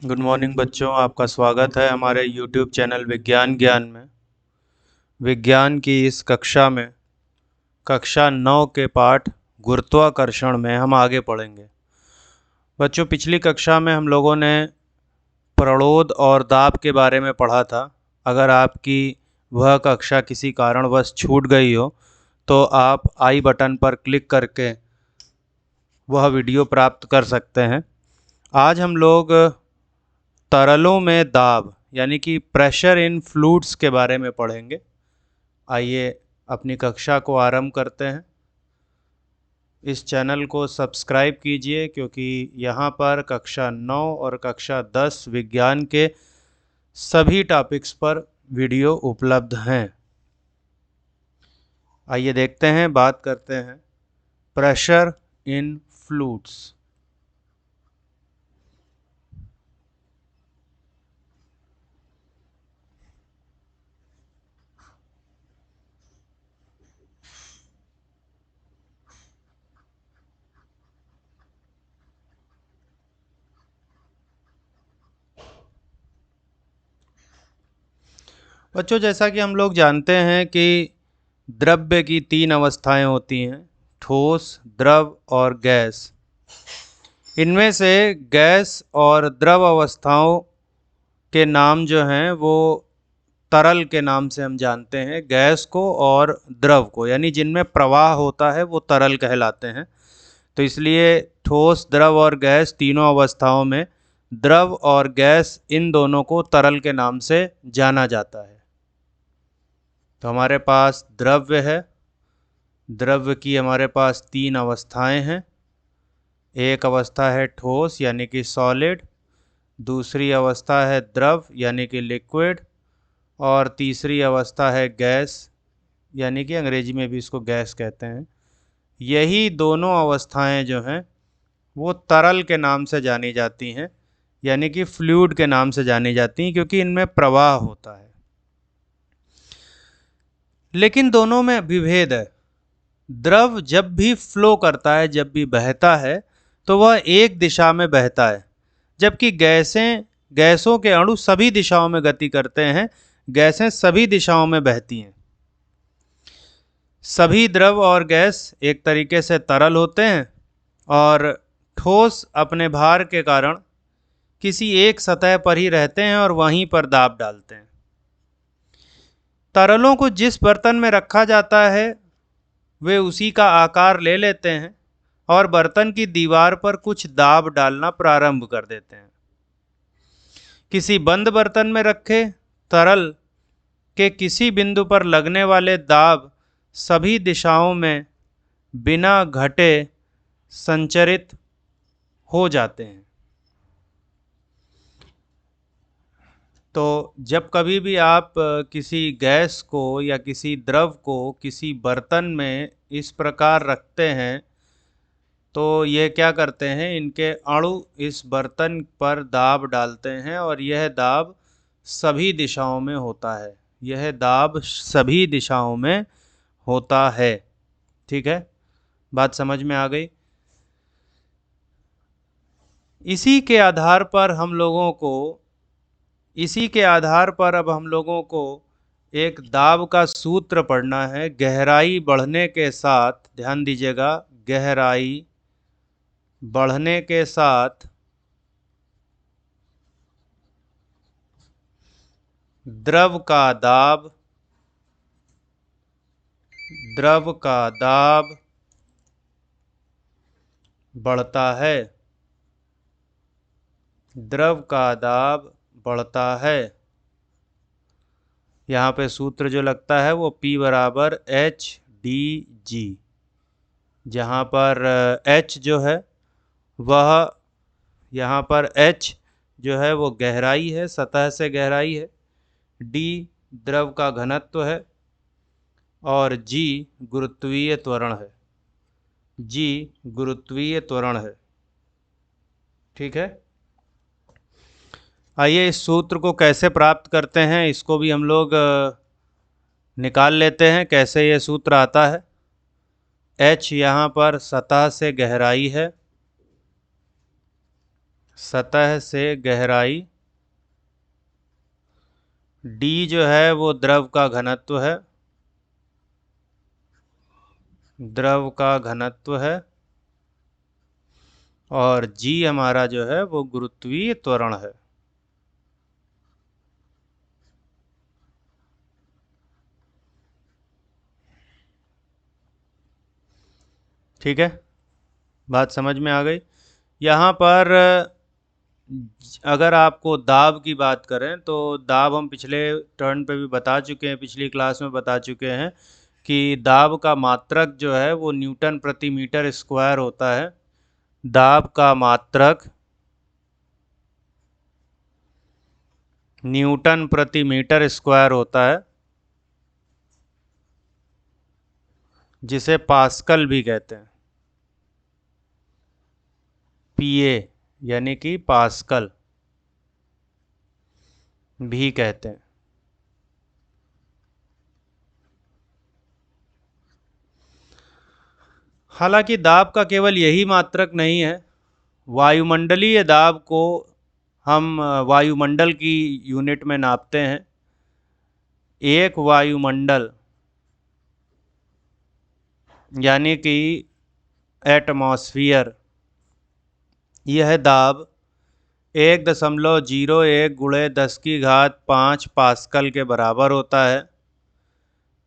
Good morning बच्चों, आपका स्वागत है हमारे YouTube चैनल विज्ञान ज्ञान में। विज्ञान की इस कक्षा में कक्षा 9 के पाठ गुरुत्वाकर्षण में हम आगे पढ़ेंगे। बच्चों, पिछली कक्षा में हम लोगों ने प्रणोद और दाब के बारे में पढ़ा था। अगर आपकी वह कक्षा किसी कारणवश छूट गई हो तो आप आई बटन पर क्लिक करके वह वीडियो प्राप्त कर सकते हैं। आज हम लोग तरलों में दाब यानी कि प्रेशर इन फ्लूइड्स के बारे में पढ़ेंगे। आइए अपनी कक्षा को आरंभ करते हैं। इस चैनल को सब्सक्राइब कीजिए क्योंकि यहाँ पर कक्षा 9 और कक्षा 10 विज्ञान के सभी टॉपिक्स पर वीडियो उपलब्ध हैं। आइए देखते हैं, बात करते हैं प्रेशर इन फ्लूइड्स। बच्चों, जैसा कि हम लोग जानते हैं कि द्रव्य की 3 अवस्थाएं होती हैं, ठोस, द्रव और गैस। इनमें से गैस और द्रव अवस्थाओं के नाम जो हैं वो तरल के नाम से हम जानते हैं। गैस को और द्रव को, यानी जिनमें प्रवाह होता है, वो तरल कहलाते हैं। तो इसलिए ठोस, द्रव और गैस तीनों अवस्थाओं में द्रव और गैस इन दोनों को तरल के नाम से जाना जाता है। तो हमारे पास द्रव्य है। द्रव्य की हमारे पास 3 अवस्थाएं हैं। एक अवस्था है ठोस यानी कि सॉलिड, दूसरी अवस्था है द्रव यानी कि लिक्विड, और तीसरी अवस्था है गैस, यानी कि अंग्रेजी में भी इसको गैस कहते हैं। यही दोनों अवस्थाएं जो हैं वो तरल के नाम से जानी जाती हैं, यानी कि फ्लूइड के नाम से जानी जाती हैं, क्योंकि इनमें प्रवाह होता है। लेकिन दोनों में विभेद है। द्रव जब भी फ्लो करता है, जब भी बहता है, तो वह एक दिशा में बहता है, जबकि गैसों के अणु सभी दिशाओं में गति करते हैं। गैसें सभी दिशाओं में बहती हैं। सभी द्रव और गैस एक तरीके से तरल होते हैं, और ठोस अपने भार के कारण किसी एक सतह पर ही रहते हैं और वहीं पर दाब डालते हैं। तरलों को जिस बर्तन में रखा जाता है वे उसी का आकार ले लेते हैं और बर्तन की दीवार पर कुछ दाब डालना प्रारंभ कर देते हैं। किसी बंद बर्तन में रखे तरल के किसी बिंदु पर लगने वाले दाब सभी दिशाओं में बिना घटे संचरित हो जाते हैं। तो जब कभी भी आप किसी गैस को या किसी द्रव को किसी बर्तन में इस प्रकार रखते हैं तो ये क्या करते हैं, इनके अणु इस बर्तन पर दाब डालते हैं और यह दाब सभी दिशाओं में होता है। यह दाब सभी दिशाओं में होता है। ठीक है, बात समझ में आ गई। इसी के आधार पर अब हम लोगों को एक दाब का सूत्र पढ़ना है। गहराई बढ़ने के साथ, ध्यान दीजिएगा, गहराई बढ़ने के साथ द्रव का दाब बढ़ता है। द्रव का दाब बढ़ता है। यहाँ पे सूत्र जो लगता है वो P बराबर HdG, जहाँ पर H जो है वह, यहाँ पर H जो है वो गहराई है, सतह से गहराई है। D द्रव का घनत्व है और G गुरुत्वीय त्वरण है। G गुरुत्वीय त्वरण है। ठीक है, आइए इस सूत्र को कैसे प्राप्त करते हैं इसको भी हम लोग निकाल लेते हैं। कैसे ये सूत्र आता है। H यहाँ पर सतह से गहराई है, सतह से गहराई। डी जो है वो द्रव का घनत्व है, द्रव का घनत्व है। और जी हमारा जो है वो गुरुत्वीय त्वरण है। ठीक है, बात समझ में आ गई। यहाँ पर अगर आपको दाब की बात करें तो दाब हम पिछले टर्न पे भी बता चुके हैं, पिछली क्लास में बता चुके हैं कि दाब का मात्रक जो है वो न्यूटन प्रति मीटर स्क्वायर होता है। दाब का मात्रक न्यूटन प्रति मीटर स्क्वायर होता है, जिसे पास्कल भी कहते हैं, पीए यानी कि पास्कल भी कहते हैं। हालांकि दाब का केवल यही मात्रक नहीं है, वायुमंडलीय दाब को हम वायुमंडल की यूनिट में नापते हैं। एक वायुमंडल यानी कि एटमॉस्फियर, यह दाब 1.01 गुणे 10⁵ पास्कल के बराबर होता है।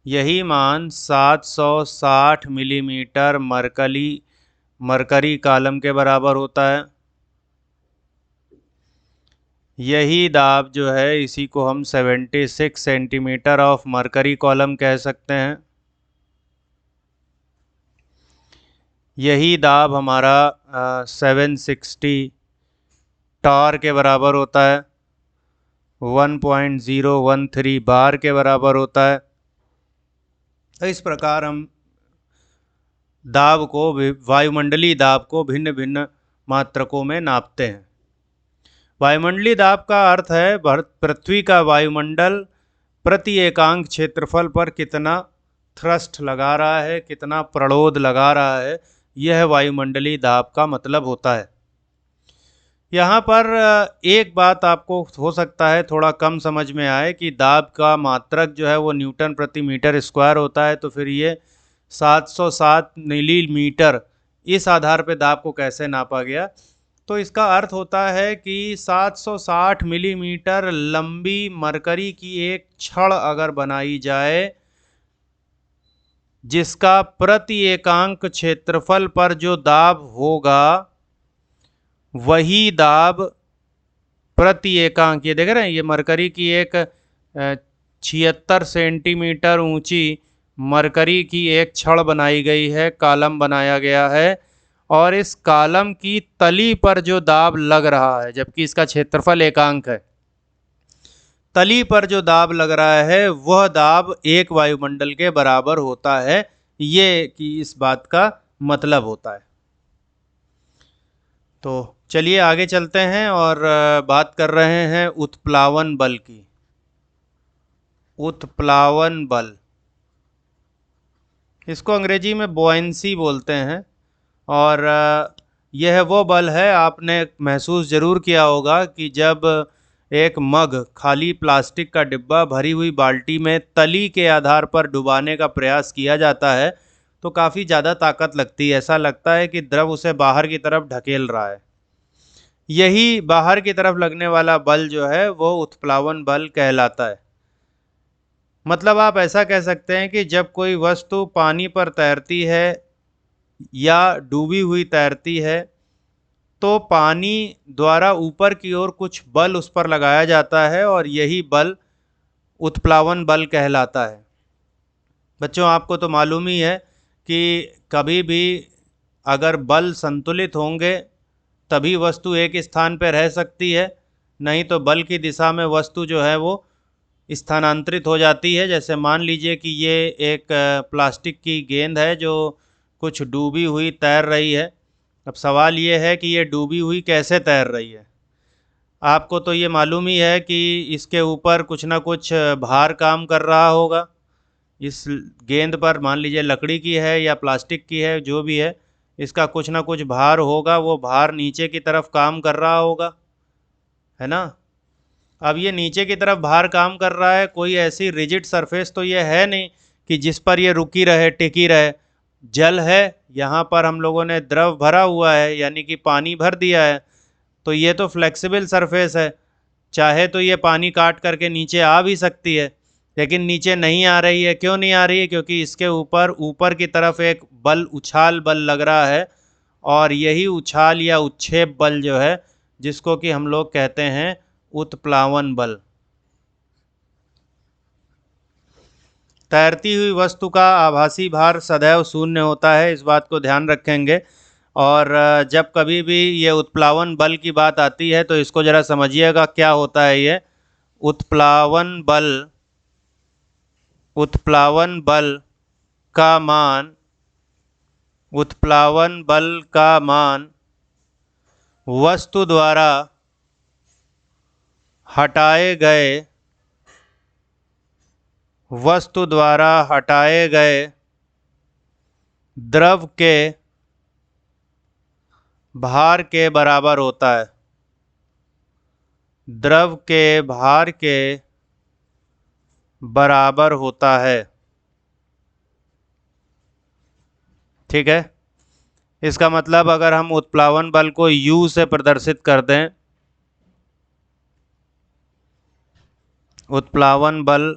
यही मान 760 मिलीमीटर मरकरी कॉलम के बराबर होता है। यही दाब जो है इसी को हम 76 सेंटीमीटर ऑफ मरकरी कॉलम कह सकते हैं। यही दाब हमारा 760 टॉर के बराबर होता है, 1.013 बार के बराबर होता है। तो इस प्रकार हम दाब को, वायुमंडलीय दाब को भिन्न भिन्न मात्रकों में नापते हैं। वायुमंडलीय दाब का अर्थ है पृथ्वी का वायुमंडल प्रति एकांक क्षेत्रफल पर कितना थ्रस्ट लगा रहा है, कितना प्रणोद लगा रहा है, यह वायुमंडलीय दाब का मतलब होता है। यहाँ पर एक बात आपको हो सकता है थोड़ा कम समझ में आए कि दाब का मात्रक जो है वो न्यूटन प्रति मीटर स्क्वायर होता है, तो फिर ये 707 मिलीमीटर इस आधार पे दाब को कैसे नापा गया। तो इसका अर्थ होता है कि 760 मिलीमीटर लंबी मरकरी की एक छड़ अगर बनाई जाए, जिसका प्रति एकांक क्षेत्रफल पर जो दाब होगा वही दाब प्रति एकांक, ये देख रहे हैं, ये मरकरी की एक 76 सेंटीमीटर ऊंची मरकरी की एक छड़ बनाई गई है, कॉलम बनाया गया है, और इस कॉलम की तली पर जो दाब लग रहा है, जबकि इसका क्षेत्रफल एकांक है, तली पर जो दाब लग रहा है वह दाब एक वायुमंडल के बराबर होता है। ये कि इस बात का मतलब होता है। तो चलिए आगे चलते हैं और बात कर रहे हैं उत्प्लावन बल की। उत्प्लावन बल, इसको अंग्रेजी में बोयंसी बोलते हैं, और यह वो बल है, आपने महसूस ज़रूर किया होगा कि जब एक मग, खाली प्लास्टिक का डिब्बा भरी हुई बाल्टी में तली के आधार पर डुबाने का प्रयास किया जाता है तो काफ़ी ज़्यादा ताकत लगती है, ऐसा लगता है कि द्रव उसे बाहर की तरफ ढकेल रहा है। यही बाहर की तरफ लगने वाला बल जो है वो उत्प्लावन बल कहलाता है। मतलब आप ऐसा कह सकते हैं कि जब कोई वस्तु पानी पर तैरती है या डूबी हुई तैरती है तो पानी द्वारा ऊपर की ओर कुछ बल उस पर लगाया जाता है और यही बल उत्प्लावन बल कहलाता है। बच्चों, आपको तो मालूम ही है कि कभी भी अगर बल संतुलित होंगे तभी वस्तु एक स्थान पर रह सकती है, नहीं तो बल की दिशा में वस्तु जो है वो स्थानांतरित हो जाती है। जैसे मान लीजिए कि ये एक प्लास्टिक की गेंद है जो कुछ डूबी हुई तैर रही है। अब सवाल ये है कि ये डूबी हुई कैसे तैर रही है। आपको तो ये मालूम ही है कि इसके ऊपर कुछ ना कुछ भार काम कर रहा होगा। इस गेंद पर मान लीजिए लकड़ी की है या प्लास्टिक की है, जो भी है, इसका कुछ ना कुछ भार होगा, वो भार नीचे की तरफ काम कर रहा होगा, है ना। अब ये नीचे की तरफ भार काम कर रहा है, कोई ऐसी रिजिड सरफेस तो ये है नहीं कि जिस पर ये रुकी रहे, टिकी रहे। जल है, यहाँ पर हम लोगों ने द्रव भरा हुआ है, यानी कि पानी भर दिया है, तो ये तो फ्लेक्सिबल सरफेस है, चाहे तो ये पानी काट करके नीचे आ भी सकती है, लेकिन नीचे नहीं आ रही है। क्यों नहीं आ रही है? क्योंकि इसके ऊपर ऊपर की तरफ एक बल, उछाल बल लग रहा है, और यही उछाल या उच्छेप बल जो है, जिसको कि हम लोग कहते हैं उत्प्लावन बल। तैरती हुई वस्तु का आभासी भार सदैव शून्य होता है, इस बात को ध्यान रखेंगे। और जब कभी भी ये उत्प्लावन बल की बात आती है तो इसको ज़रा समझिएगा क्या होता है ये उत्प्लावन बल। उत्प्लावन बल का मान, उत्प्लावन बल का मान वस्तु द्वारा हटाए गए, वस्तु द्वारा हटाए गए द्रव के भार के बराबर होता है। द्रव के भार के बराबर होता है। ठीक है, इसका मतलब अगर हम उत्प्लावन बल को U से प्रदर्शित कर दें, उत्प्लावन बल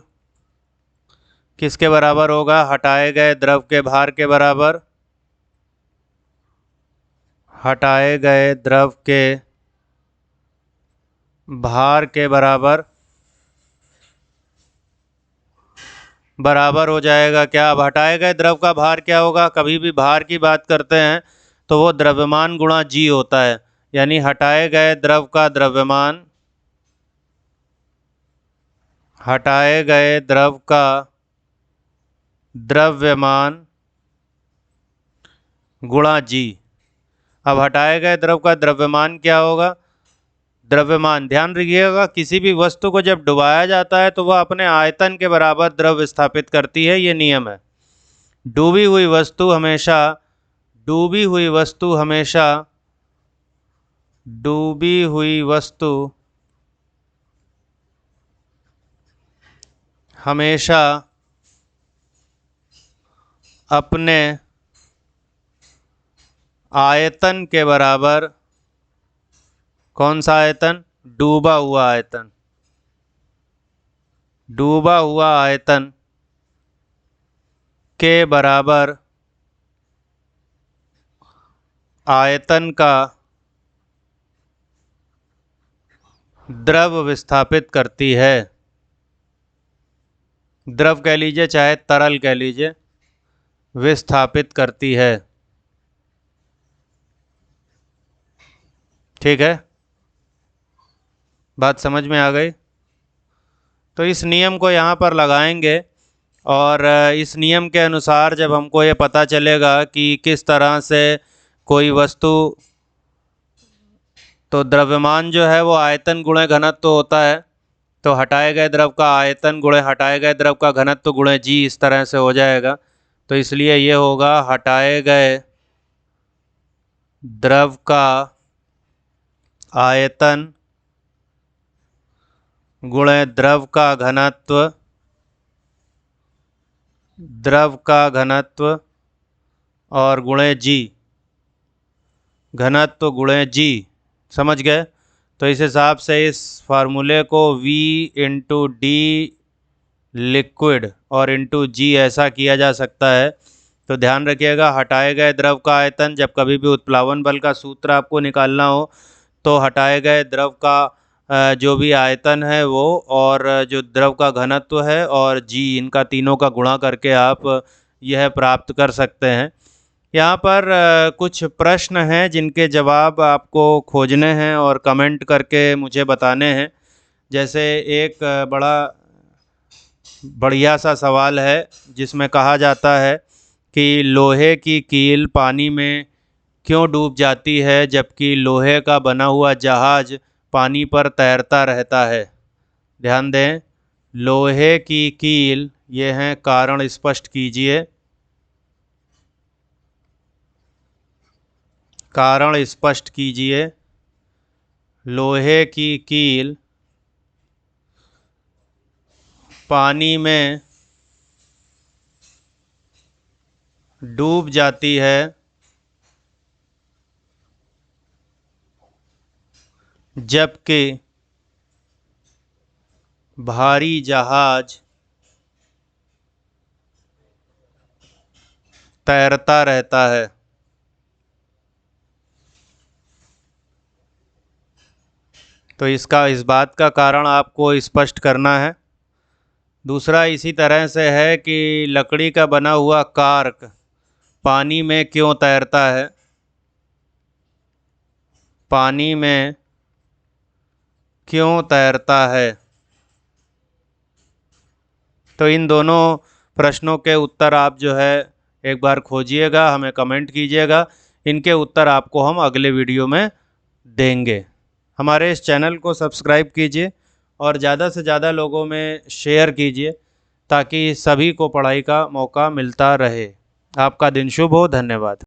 किसके बराबर होगा? हटाए गए द्रव के भार के बराबर। हटाए गए द्रव के भार के बराबर हो जाएगा क्या? अब हटाए गए द्रव का भार क्या होगा? कभी भी भार की बात करते हैं तो वो द्रव्यमान गुणा जी होता है, यानी हटाए गए द्रव का द्रव्यमान, हटाए गए द्रव का द्रव्यमान गुणा जी। अब हटाए गए द्रव का द्रव्यमान क्या होगा? द्रव्यमान, ध्यान रखिएगा, किसी भी वस्तु को जब डुबाया जाता है तो वह अपने आयतन के बराबर द्रव स्थापित करती है, ये नियम है। डूबी हुई वस्तु हमेशा, डूबी हुई वस्तु हमेशा, डूबी हुई वस्तु हमेशा अपने आयतन के बराबर, कौन सा आयतन? डूबा हुआ आयतन, डूबा हुआ आयतन के बराबर आयतन का द्रव विस्थापित करती है। द्रव कह लीजिए चाहे तरल कह लीजिए, विस्थापित करती है। ठीक है, बात समझ में आ गई? तो इस नियम को यहाँ पर लगाएंगे, और इस नियम के अनुसार जब हमको ये पता चलेगा कि किस तरह से कोई वस्तु, तो द्रव्यमान जो है वो आयतन गुणे घनत्व होता है, तो हटाए गए द्रव का आयतन गुणे हटाए गए द्रव का घनत्व गुणे जी, इस तरह से हो जाएगा। तो इसलिए ये होगा हटाए गए द्रव का आयतन गुणे द्रव का घनत्व, द्रव का घनत्व और गुणे जी, घनत्व गुणे जी। समझ गए? तो इस हिसाब से इस फार्मूले को V इंटू डी लिक्विड और इंटू जी ऐसा किया जा सकता है। तो ध्यान रखिएगा, हटाए गए द्रव का आयतन, जब कभी भी उत्प्लावन बल का सूत्र आपको निकालना हो तो हटाए गए द्रव का जो भी आयतन है वो, और जो द्रव का घनत्व है और जी, इनका तीनों का गुणा करके आप यह प्राप्त कर सकते हैं। यहाँ पर कुछ प्रश्न हैं जिनके जवाब आपको खोजने हैं और कमेंट करके मुझे बताने हैं। जैसे एक बड़ा बढ़िया सा सवाल है जिसमें कहा जाता है कि लोहे की कील पानी में क्यों डूब जाती है जबकि लोहे का बना हुआ जहाज पानी पर तैरता रहता है। ध्यान दें, लोहे की कील, ये हैं कारण, स्पष्ट कीजिए। कारण स्पष्ट कीजिए। लोहे की कील पानी में डूब जाती है जबकि भारी जहाज तैरता रहता है। तो इस बात का कारण आपको स्पष्ट करना है। दूसरा इसी तरह से है कि लकड़ी का बना हुआ कार्क पानी में क्यों तैरता है। पानी में क्यों तैरता है। तो इन दोनों प्रश्नों के उत्तर आप जो है एक बार खोजिएगा, हमें कमेंट कीजिएगा। इनके उत्तर आपको हम अगले वीडियो में देंगे। हमारे इस चैनल को सब्सक्राइब कीजिए और ज़्यादा से ज़्यादा लोगों में शेयर कीजिए ताकि सभी को पढ़ाई का मौका मिलता रहे। आपका दिन शुभ हो। धन्यवाद।